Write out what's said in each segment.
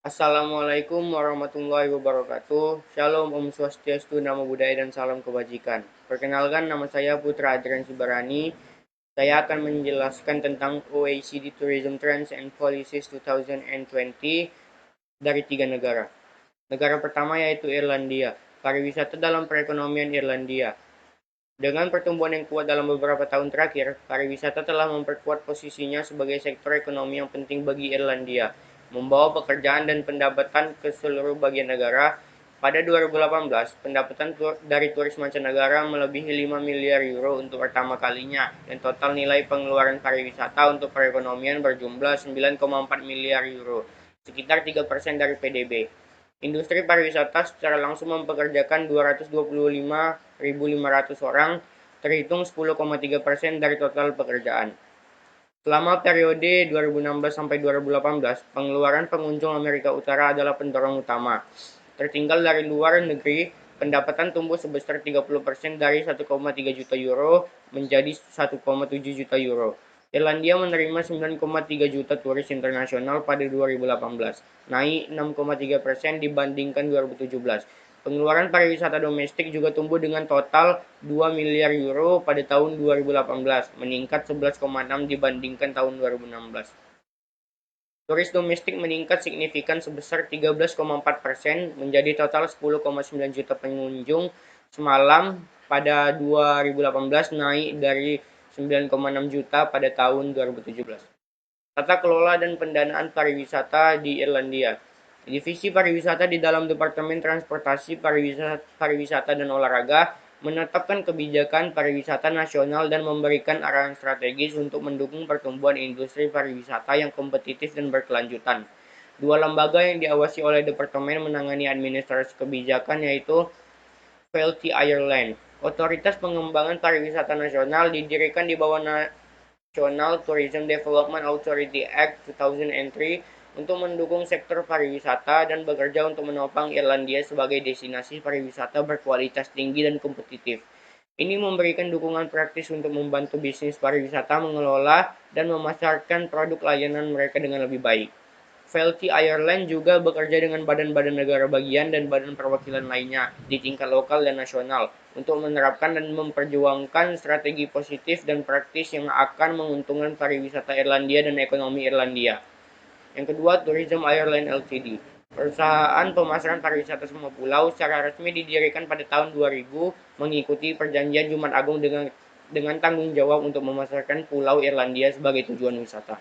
Assalamualaikum warahmatullahi wabarakatuh. Shalom, Om Swastiastu, Namo Buddhaya, dan salam kebajikan. Perkenalkan, nama saya Putra Adrian Sibarani. Saya akan menjelaskan tentang OECD Tourism Trends and Policies 2020 dari 3 negara. Negara pertama yaitu Irlandia. Pariwisata dalam perekonomian Irlandia. Dengan pertumbuhan yang kuat dalam beberapa tahun terakhir, pariwisata telah memperkuat posisinya sebagai sektor ekonomi yang penting bagi Irlandia, membawa pekerjaan dan pendapatan ke seluruh bagian negara. Pada 2018, pendapatan dari turis mancanegara melebihi 5 miliar euro untuk pertama kalinya, dan total nilai pengeluaran pariwisata untuk perekonomian berjumlah 9,4 miliar euro, sekitar 3% dari PDB. Industri pariwisata secara langsung mempekerjakan 225.500 orang, terhitung 10,3% dari total pekerjaan. Selama periode 2016 sampai 2018, pengeluaran pengunjung Amerika Utara adalah pendorong utama. Tertinggal dari luar negeri, pendapatan tumbuh sebesar 30% dari 1,3 juta euro menjadi 1,7 juta euro. Irlandia menerima 9,3 juta turis internasional pada 2018, naik 6,3% dibandingkan 2017. Pengeluaran pariwisata domestik juga tumbuh dengan total 2 miliar euro pada tahun 2018, meningkat 11,6 dibandingkan tahun 2016. Turis domestik meningkat signifikan sebesar 13,4% menjadi total 10,9 juta pengunjung semalam pada 2018, naik dari 9,6 juta pada tahun 2017. Tata kelola dan pendanaan pariwisata di Irlandia. Divisi pariwisata di dalam Departemen Transportasi, Pariwisata dan Olahraga menetapkan kebijakan pariwisata nasional dan memberikan arahan strategis untuk mendukung pertumbuhan industri pariwisata yang kompetitif dan berkelanjutan. Dua lembaga yang diawasi oleh Departemen menangani administrasi kebijakan yaitu VLT Ireland. Otoritas Pengembangan Pariwisata Nasional didirikan di bawah National Tourism Development Authority Act 2003 untuk mendukung sektor pariwisata dan bekerja untuk menopang Irlandia sebagai destinasi pariwisata berkualitas tinggi dan kompetitif. Ini memberikan dukungan praktis untuk membantu bisnis pariwisata mengelola dan memasarkan produk layanan mereka dengan lebih baik. VLT Ireland juga bekerja dengan badan-badan negara bagian dan badan perwakilan lainnya di tingkat lokal dan nasional untuk menerapkan dan memperjuangkan strategi positif dan praktis yang akan menguntungkan pariwisata Irlandia dan ekonomi Irlandia. Yang kedua, Tourism Ireland Ltd. Perusahaan pemasaran pariwisata semua pulau secara resmi didirikan pada tahun 2000 mengikuti perjanjian Jumat Agung dengan tanggung jawab untuk memasarkan Pulau Irlandia sebagai tujuan wisata.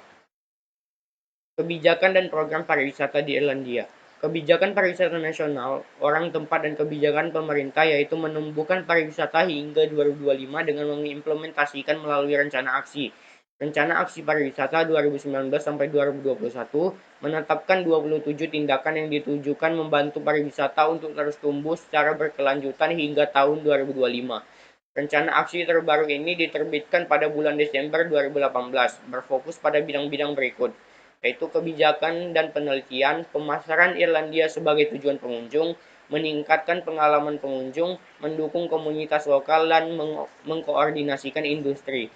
Kebijakan dan program pariwisata di Irlandia. Kebijakan pariwisata nasional, orang tempat dan kebijakan pemerintah yaitu menumbuhkan pariwisata hingga 2025 dengan mengimplementasikan melalui rencana aksi. Rencana Aksi Pariwisata 2019 sampai 2021 menetapkan 27 tindakan yang ditujukan membantu pariwisata untuk terus tumbuh secara berkelanjutan hingga tahun 2025. Rencana aksi terbaru ini diterbitkan pada bulan Desember 2018, berfokus pada bidang-bidang berikut, yaitu kebijakan dan penelitian, pemasaran Irlandia sebagai tujuan pengunjung, meningkatkan pengalaman pengunjung, mendukung komunitas lokal, dan mengkoordinasikan industri.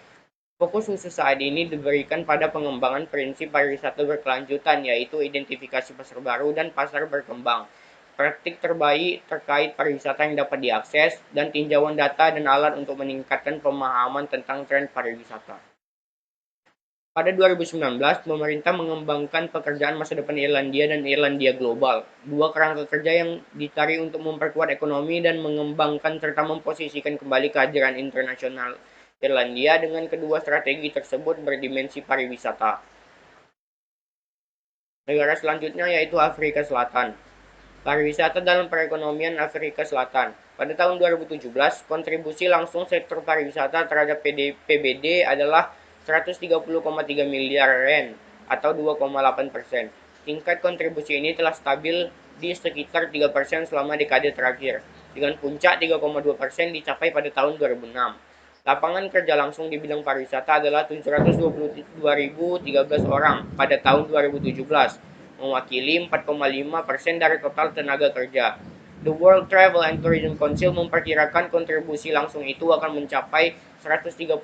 Fokus khusus saat ini diberikan pada pengembangan prinsip pariwisata berkelanjutan, yaitu identifikasi pasar baru dan pasar berkembang, praktik terbaik terkait pariwisata yang dapat diakses, dan tinjauan data dan alat untuk meningkatkan pemahaman tentang tren pariwisata. Pada 2019, pemerintah mengembangkan pekerjaan masa depan Irlandia dan Irlandia Global, dua kerangka kerja yang ditarik untuk memperkuat ekonomi dan mengembangkan serta memposisikan kembali kehadiran internasional Irlandia. Dengan kedua strategi tersebut berdimensi pariwisata. Negara selanjutnya yaitu Afrika Selatan. Pariwisata dalam perekonomian Afrika Selatan. Pada tahun 2017, kontribusi langsung sektor pariwisata terhadap PBD adalah 130,3 miliar rand atau 2,8%. Tingkat kontribusi ini telah stabil di sekitar 3% selama dekade terakhir, dengan puncak 3,2% dicapai pada tahun 2006. Lapangan kerja langsung di bidang pariwisata adalah 722.013 orang pada tahun 2017, mewakili 4,5% dari total tenaga kerja. The World Travel and Tourism Council memperkirakan kontribusi langsung itu akan mencapai 136,1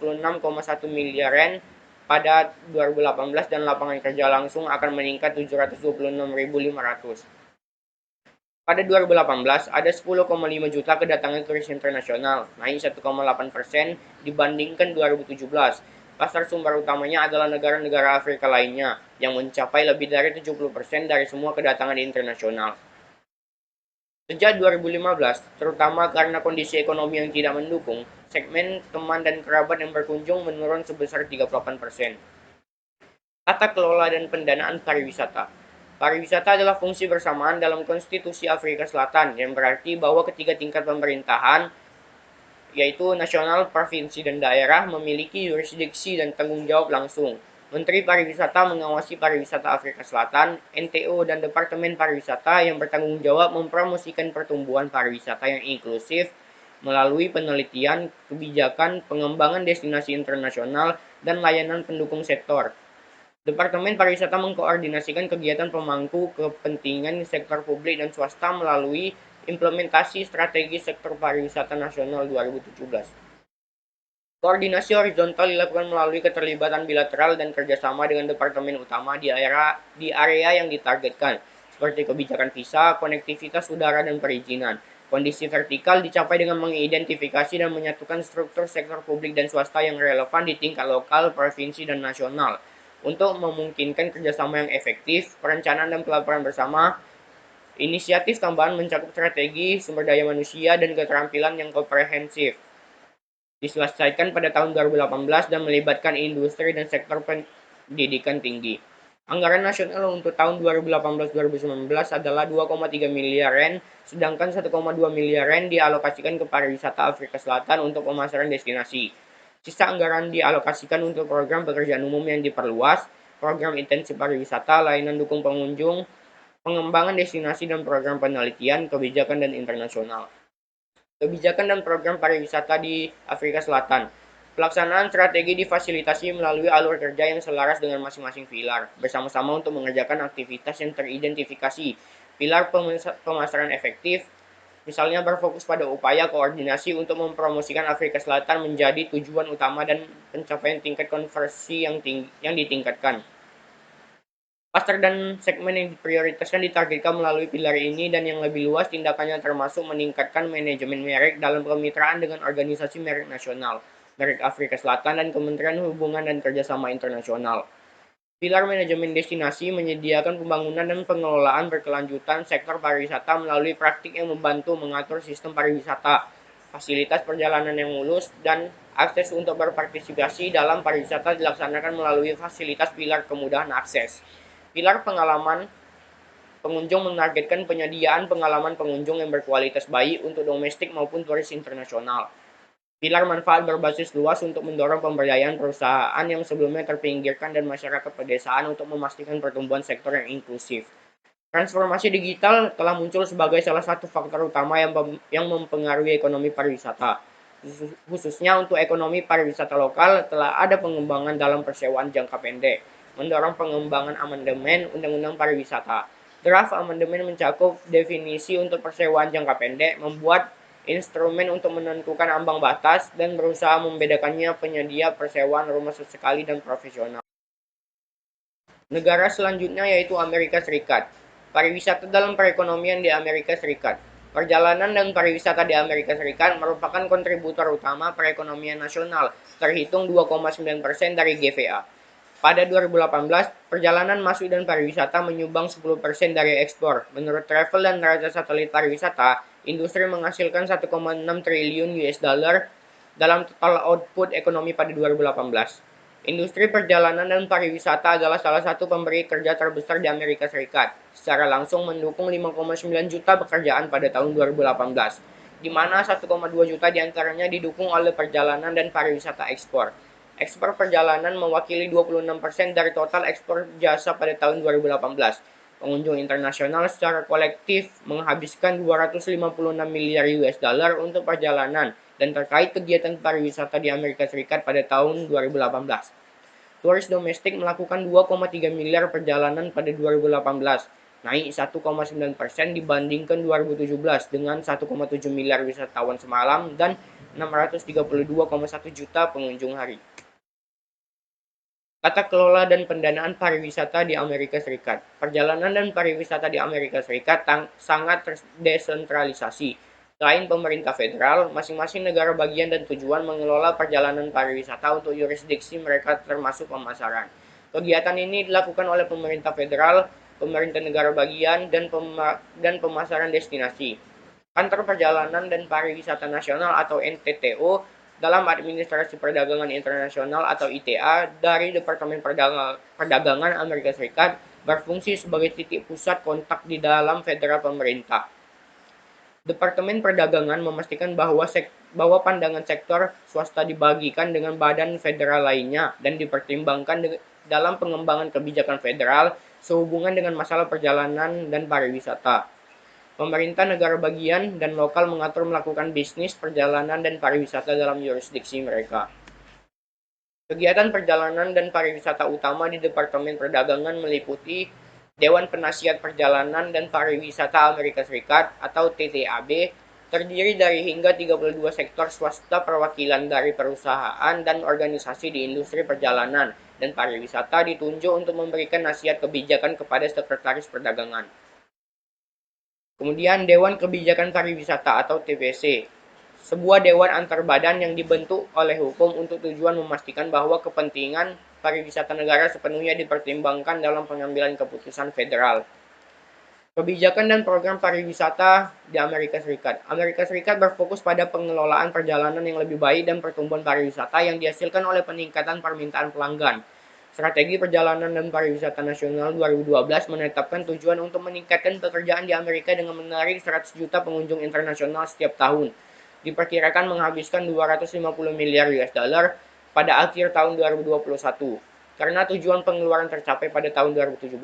miliar rand pada 2018 dan lapangan kerja langsung akan meningkat 726.500. Pada 2018, ada 10,5 juta kedatangan turis internasional, naik 1,8% dibandingkan 2017. Pasar sumber utamanya adalah negara-negara Afrika lainnya, yang mencapai lebih dari 70% dari semua kedatangan internasional. Sejak 2015, terutama karena kondisi ekonomi yang tidak mendukung, segmen teman dan kerabat yang berkunjung menurun sebesar 38%. Tata kelola dan pendanaan pariwisata. Pariwisata adalah fungsi bersamaan dalam Konstitusi Afrika Selatan, yang berarti bahwa ketiga tingkat pemerintahan, yaitu nasional, provinsi, dan daerah, memiliki yurisdiksi dan tanggung jawab langsung. Menteri Pariwisata mengawasi pariwisata Afrika Selatan, NTO, dan Departemen Pariwisata yang bertanggung jawab mempromosikan pertumbuhan pariwisata yang inklusif melalui penelitian, kebijakan, pengembangan destinasi internasional, dan layanan pendukung sektor. Departemen Pariwisata mengkoordinasikan kegiatan pemangku kepentingan sektor publik dan swasta melalui implementasi strategi sektor pariwisata nasional 2017. Koordinasi horizontal dilakukan melalui keterlibatan bilateral dan kerjasama dengan departemen utama di area yang ditargetkan, seperti kebijakan visa, konektivitas udara, dan perizinan. Kondisi vertikal dicapai dengan mengidentifikasi dan menyatukan struktur sektor publik dan swasta yang relevan di tingkat lokal, provinsi, dan nasional. Untuk memungkinkan kerjasama yang efektif, perencanaan dan pelaporan bersama, inisiatif tambahan mencakup strategi, sumber daya manusia, dan keterampilan yang komprehensif diselesaikan pada tahun 2018 dan melibatkan industri dan sektor pendidikan tinggi. Anggaran nasional untuk tahun 2018-2019 adalah 2,3 miliar yen, sedangkan 1,2 miliar yen dialokasikan ke pariwisata Afrika Selatan untuk pemasaran destinasi. Sisa anggaran dialokasikan untuk program pekerjaan umum yang diperluas, program intensif pariwisata, layanan dukung pengunjung, pengembangan destinasi dan program penelitian, kebijakan dan internasional. Kebijakan dan program pariwisata di Afrika Selatan. Pelaksanaan strategi difasilitasi melalui alur kerja yang selaras dengan masing-masing pilar, bersama-sama untuk mengerjakan aktivitas yang teridentifikasi. Pilar pemasaran efektif, misalnya berfokus pada upaya koordinasi untuk mempromosikan Afrika Selatan menjadi tujuan utama dan pencapaian tingkat konversi yang ditingkatkan. Pasar dan segmen yang diprioritaskan ditargetkan melalui pilar ini dan yang lebih luas tindakannya termasuk meningkatkan manajemen merek dalam kemitraan dengan organisasi merek nasional, merek Afrika Selatan, dan Kementerian Hubungan dan Kerjasama Internasional. Pilar manajemen destinasi menyediakan pembangunan dan pengelolaan berkelanjutan sektor pariwisata melalui praktik yang membantu mengatur sistem pariwisata, fasilitas perjalanan yang mulus, dan akses untuk berpartisipasi dalam pariwisata dilaksanakan melalui fasilitas pilar kemudahan akses. Pilar pengalaman pengunjung menargetkan penyediaan pengalaman pengunjung yang berkualitas baik untuk domestik maupun turis internasional. Pilar manfaat berbasis luas untuk mendorong pemberdayaan perusahaan yang sebelumnya terpinggirkan dan masyarakat pedesaan untuk memastikan pertumbuhan sektor yang inklusif. Transformasi digital telah muncul sebagai salah satu faktor utama yang mempengaruhi ekonomi pariwisata. Khususnya untuk ekonomi pariwisata lokal, telah ada pengembangan dalam persewaan jangka pendek, mendorong pengembangan amandemen Undang-Undang Pariwisata. Draft amandemen mencakup definisi untuk persewaan jangka pendek, membuat instrumen untuk menentukan ambang batas, dan berusaha membedakannya penyedia persewaan rumah sesekali dan profesional. Negara selanjutnya yaitu Amerika Serikat. Pariwisata dalam perekonomian di Amerika Serikat. Perjalanan dan pariwisata di Amerika Serikat merupakan kontributor utama perekonomian nasional, terhitung 2,9% dari GVA. Pada 2018, perjalanan masuk dan pariwisata menyumbang 10% dari ekspor. Menurut Travel dan Neraca Satelit Pariwisata, industri menghasilkan 1,6 triliun US dollar dalam total output ekonomi pada 2018. Industri perjalanan dan pariwisata adalah salah satu pemberi kerja terbesar di Amerika Serikat. Secara langsung mendukung 5,9 juta pekerjaan pada tahun 2018, di mana 1,2 juta diantaranya didukung oleh perjalanan dan pariwisata ekspor. Ekspor perjalanan mewakili 26% dari total ekspor jasa pada tahun 2018. Pengunjung internasional secara kolektif menghabiskan 256 miliar US dollar untuk perjalanan dan terkait kegiatan pariwisata di Amerika Serikat pada tahun 2018. Turis domestik melakukan 2,3 miliar perjalanan pada 2018, naik 1,9% dibandingkan 2017 dengan 1,7 miliar wisatawan semalam dan 632,1 juta pengunjung hari. Tata kelola dan pendanaan pariwisata di Amerika Serikat. Perjalanan dan pariwisata di Amerika Serikat sangat desentralisasi. Selain pemerintah federal, masing-masing negara bagian dan tujuan mengelola perjalanan pariwisata untuk yurisdiksi mereka termasuk pemasaran. Kegiatan ini dilakukan oleh pemerintah federal, pemerintah negara bagian, dan pemasaran destinasi. Kantor Perjalanan dan Pariwisata Nasional atau NTTO dalam Administrasi Perdagangan Internasional atau ITA dari Departemen Perdagangan Amerika Serikat berfungsi sebagai titik pusat kontak di dalam federal pemerintah. Departemen Perdagangan memastikan bahwa pandangan sektor swasta dibagikan dengan badan federal lainnya dan dipertimbangkan dalam pengembangan kebijakan federal sehubungan dengan masalah perjalanan dan pariwisata. Pemerintah negara bagian dan lokal mengatur melakukan bisnis, perjalanan, dan pariwisata dalam yurisdiksi mereka. Kegiatan perjalanan dan pariwisata utama di Departemen Perdagangan meliputi Dewan Penasihat Perjalanan dan Pariwisata Amerika Serikat atau TTAB, terdiri dari hingga 32 sektor swasta perwakilan dari perusahaan dan organisasi di industri perjalanan dan pariwisata ditunjuk untuk memberikan nasihat kebijakan kepada Sekretaris Perdagangan. Kemudian Dewan Kebijakan Pariwisata atau TPC, sebuah dewan antar badan yang dibentuk oleh hukum untuk tujuan memastikan bahwa kepentingan pariwisata negara sepenuhnya dipertimbangkan dalam pengambilan keputusan federal. Kebijakan dan program pariwisata di Amerika Serikat. Amerika Serikat berfokus pada pengelolaan perjalanan yang lebih baik dan pertumbuhan pariwisata yang dihasilkan oleh peningkatan permintaan pelanggan. Strategi Perjalanan dan Pariwisata Nasional 2012 menetapkan tujuan untuk meningkatkan pekerjaan di Amerika dengan menarik 100 juta pengunjung internasional setiap tahun. Diperkirakan menghabiskan 250 miliar US dollar pada akhir tahun 2021. Karena tujuan pengeluaran tercapai pada tahun 2017,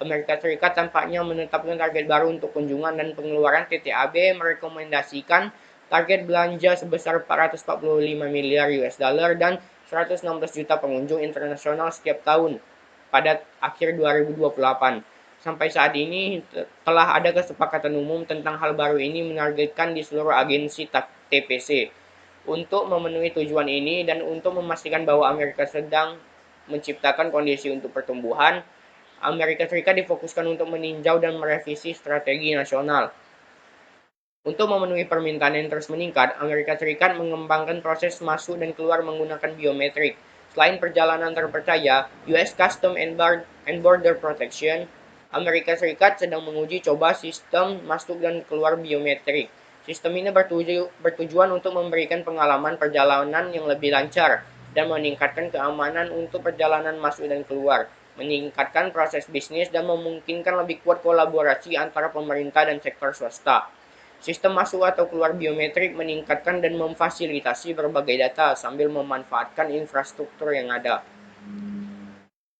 Amerika Serikat tampaknya menetapkan target baru untuk kunjungan dan pengeluaran. TTAB merekomendasikan target belanja sebesar 445 miliar US dollar dan 116 juta pengunjung internasional setiap tahun pada akhir 2028. Sampai saat ini telah ada kesepakatan umum tentang hal baru ini menargetkan di seluruh agensi TPC. Untuk memenuhi tujuan ini dan untuk memastikan bahwa Amerika sedang menciptakan kondisi untuk pertumbuhan, Amerika Serikat difokuskan untuk meninjau dan merevisi strategi nasional. Untuk memenuhi permintaan yang terus meningkat, Amerika Serikat mengembangkan proses masuk dan keluar menggunakan biometrik. Selain perjalanan terpercaya, US Customs and Border Protection, Amerika Serikat sedang menguji coba sistem masuk dan keluar biometrik. Sistem ini bertujuan untuk memberikan pengalaman perjalanan yang lebih lancar dan meningkatkan keamanan untuk perjalanan masuk dan keluar, meningkatkan proses bisnis dan memungkinkan lebih kuat kolaborasi antara pemerintah dan sektor swasta. Sistem masuk atau keluar biometrik meningkatkan dan memfasilitasi berbagai data sambil memanfaatkan infrastruktur yang ada.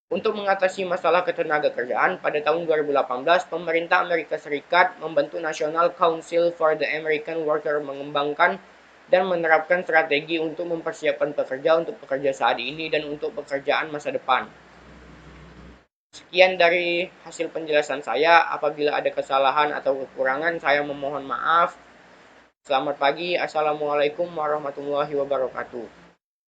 Untuk mengatasi masalah ketenagakerjaan, pada tahun 2018, pemerintah Amerika Serikat membentuk National Council for the American Worker mengembangkan dan menerapkan strategi untuk mempersiapkan pekerja untuk pekerja saat ini dan untuk pekerjaan masa depan. Sekian dari hasil penjelasan saya. Apabila ada kesalahan atau kekurangan, saya memohon maaf. Selamat pagi. Assalamualaikum warahmatullahi wabarakatuh.